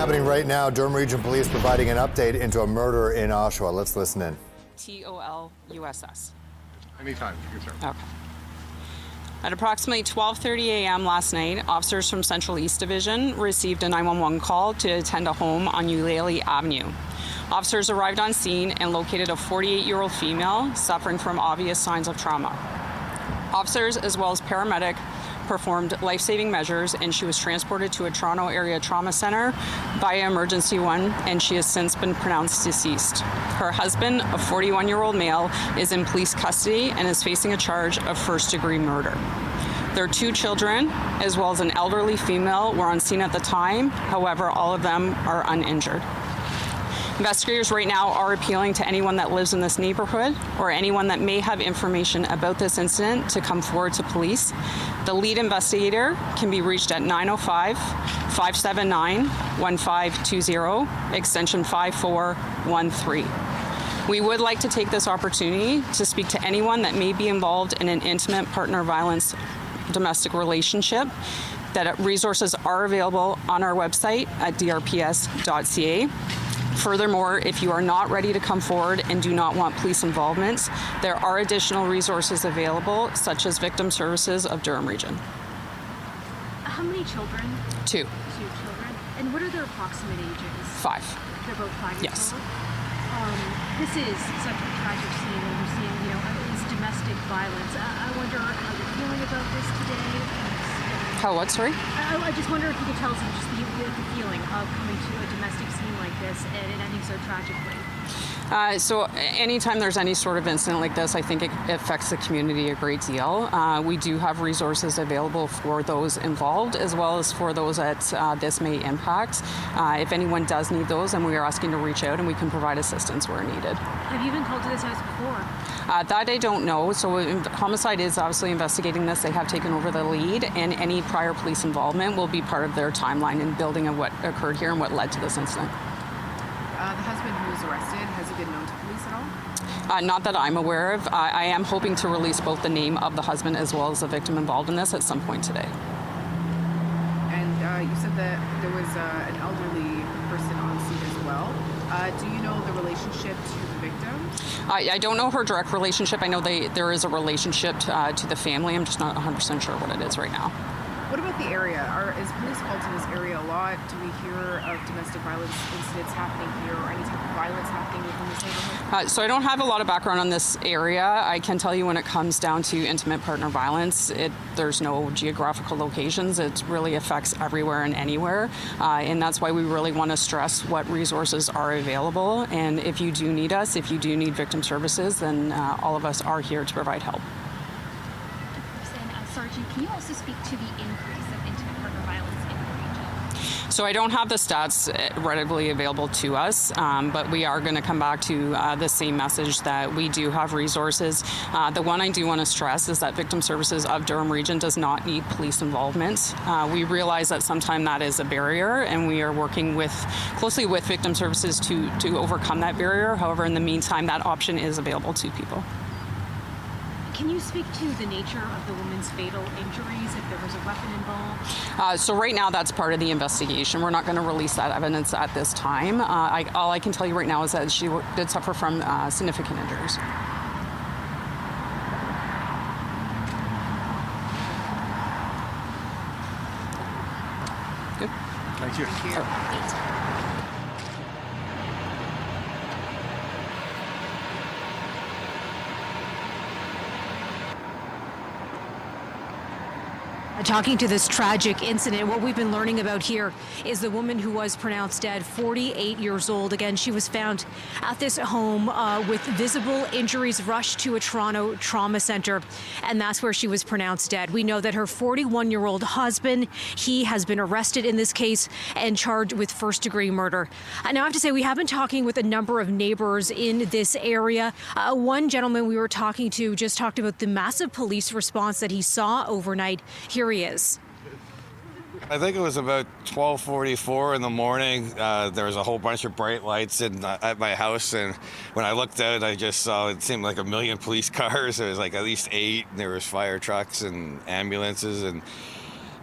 Happening right now, Durham Regional Police providing an update into a murder in Oshawa. Let's listen in. TOLUSS. Anytime, yes, sir. Okay. At approximately 12:30 a.m. last night, officers from Central East Division received a 911 call to attend a home on Eulalie Avenue. Officers arrived on scene and located a 48-year-old female suffering from obvious signs of trauma. Officers, as well as paramedic, performed life-saving measures, and she was transported to a Toronto area trauma center via emergency 1, and she has since been pronounced deceased. Her husband, a 41-year-old male, is in police custody and is facing a charge of first-degree murder. Their 2 children, as well as an elderly female, were on scene at the time. However, all of them are uninjured. Investigators right now are appealing to anyone that lives in this neighborhood or anyone that may have information about this incident to come forward to police. The lead investigator can be reached at 905-579-1520, extension 5413. We would like to take this opportunity to speak to anyone that may be involved in an intimate partner violence domestic relationship. That resources are available on our website at drps.ca. Furthermore, if you are not ready to come forward and do not want police involvement, there are additional resources available, such as Victim Services of Durham Region. How many children? 2. 2 children. And what are their approximate ages? 5. They're both 5 years Yes. old? This is such a tragic scene, and we're seeing, it's domestic violence. I wonder how you're feeling about this today. How what, sorry? I just wonder if you could tell us just the feeling of coming to a domestic scene like this and it ending so tragically. So anytime there's any sort of incident like this, I think it affects the community a great deal. We do have resources available for those involved, as well as for those that this may impact. If anyone does need those, then we are asking to reach out and we can provide assistance where needed. Have you been called to this house before? That I don't know. So homicide is obviously investigating this. They have taken over the lead, and any prior police involvement will be part of their timeline in building of what occurred here and what led to this incident. The husband who was arrested, has he been known to police at all? Not that I'm aware of. I am hoping to release both the name of the husband as well as the victim involved in this at some point today. And you said that there was an elderly person on scene as well. Do you know the relationship to the victim? I don't know her direct relationship. I know there is a relationship to the family. I'm just not 100% sure what it is right now. What about the area? Is police called to this area a lot? Do we hear of domestic violence incidents happening here or any type of violence happening within this neighborhood? So I don't have a lot of background on this area. I can tell you when it comes down to intimate partner violence, there's no geographical locations. It really affects everywhere and anywhere. And that's why we really want to stress what resources are available. And if you do need us, if you do need victim services, then all of us are here to provide help. Sergeant, can you also speak to the increase of intimate partner violence in the region? So I don't have the stats readily available to us, but we are going to come back to the same message that we do have resources. The one I do want to stress is that Victim Services of Durham Region does not need police involvement. We realize that sometimes that is a barrier, and we are working closely with Victim Services to overcome that barrier. However, in the meantime, that option is available to people. Can you speak to the nature of the woman's fatal injuries, if there was a weapon involved? So right now, that's part of the investigation. We're not going to release that evidence at this time. All I can tell you right now is that she did suffer from significant injuries. Good. Thank you. Thank you. Talking to this tragic incident, what we've been learning about here is the woman who was pronounced dead, 48 years old. Again, she was found at this home with visible injuries, rushed to a Toronto trauma center, and that's where she was pronounced dead. We know that her 41-year-old husband, he has been arrested in this case and charged with first-degree murder. Now, I have to say, we have been talking with a number of neighbors in this area. One gentleman we were talking to just talked about the massive police response that he saw overnight. Here he is. I think it was about 12:44 in the morning. There was a whole bunch of bright lights at my house, and when I looked out, I just saw it seemed like a million police cars. There was like at least 8, and there was fire trucks and ambulances, and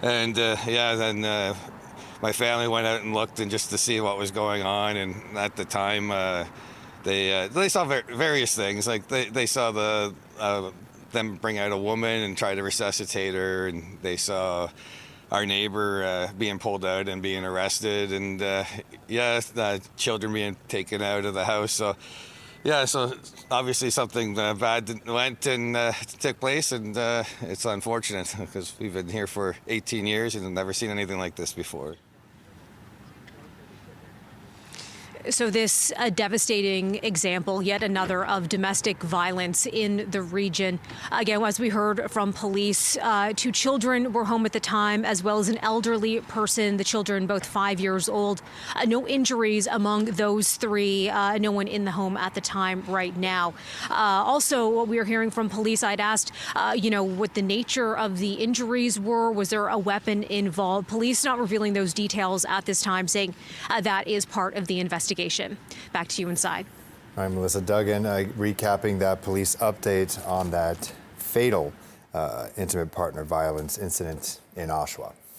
then my family went out and looked and just to see what was going on. And at the time, they saw various things. Like they saw them bring out a woman and try to resuscitate her, and they saw our neighbor being pulled out and being arrested, and children being taken out of the house. So obviously something bad went and took place, and it's unfortunate because we've been here for 18 years and never seen anything like this before. So this a devastating example, yet another, of domestic violence in the region. Again, as we heard from police, 2 children were home at the time, as well as an elderly person, the children both 5 years old. No injuries among those 3, no one in the home at the time right now. Also, what we are hearing from police, I'd asked, what the nature of the injuries were. Was there a weapon involved? Police not revealing those details at this time, saying that is part of the investigation. Back to you inside. All right, Melissa Duggan, recapping that police update on that fatal intimate partner violence incident in Oshawa.